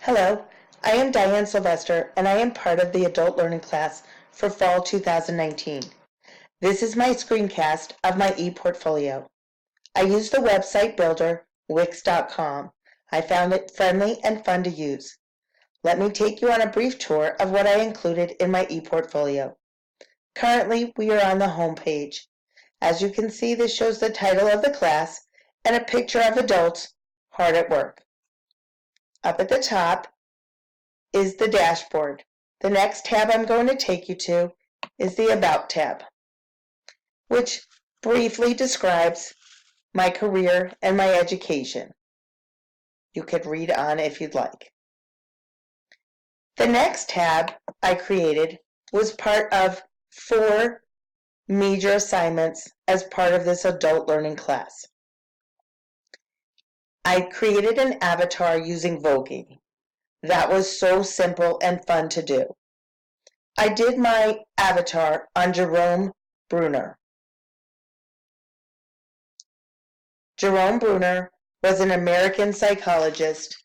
Hello, I am Diane Sylvester, and I am part of the Adult Learning class for Fall 2019. This is my screencast of my e-portfolio. I use the website builder, wix.com. I found it friendly and fun to use. Let me take you on a brief tour of what I included in my e-portfolio. Currently, we are on the home page. As you can see, this shows the title of the class and a picture of adults hard at work. Up at the top is the dashboard. The next tab I'm going to take you to is the About tab, which briefly describes my career and my education. You could read on if you'd like. The next tab I created was part of 4 major assignments as part of this adult learning class. I created an avatar using Voguing. That was so simple and fun to do. I did my avatar on Jerome Bruner. Jerome Bruner was an American psychologist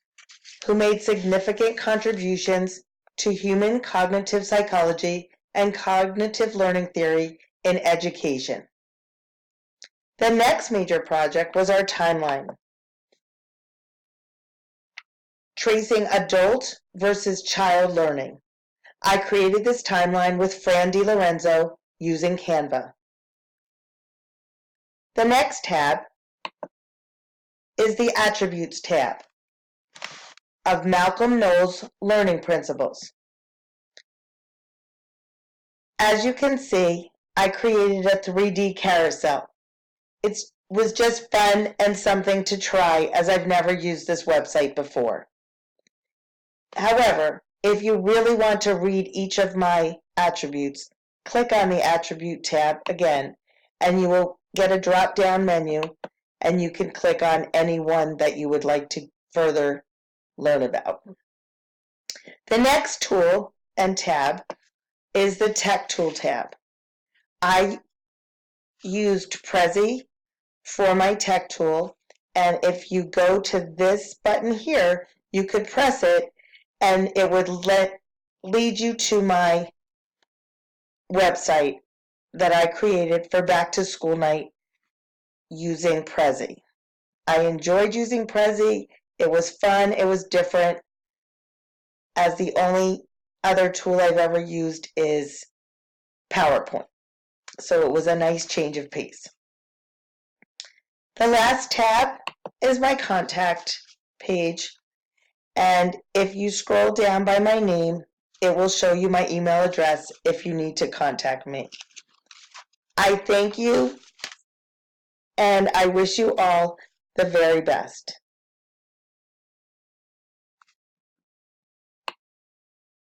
who made significant contributions to human cognitive psychology and cognitive learning theory in education. The next major project was our timeline, tracing adult versus child learning. I created this timeline with Fran DiLorenzo using Canva. The next tab is the Attributes tab of Malcolm Knowles' Learning Principles. As you can see, I created a 3D carousel. It was just fun and something to try, as I've never used this website before. However, if you really want to read each of my attributes, click on the Attribute tab again, and you will get a drop-down menu, and you can click on any one that you would like to further learn about. The next tool and tab is the Tech Tool tab. I used Prezi for my tech tool, and if you go to this button here, you could press it and it would lead you to my website that I created for back to school night using Prezi. I enjoyed using Prezi. It was fun, it was different, as the only other tool I've ever used is PowerPoint. So it was a nice change of pace. The last tab is my contact page, and if you scroll down by my name, it will show you my email address if you need to contact me. I thank you, and I wish you all the very best.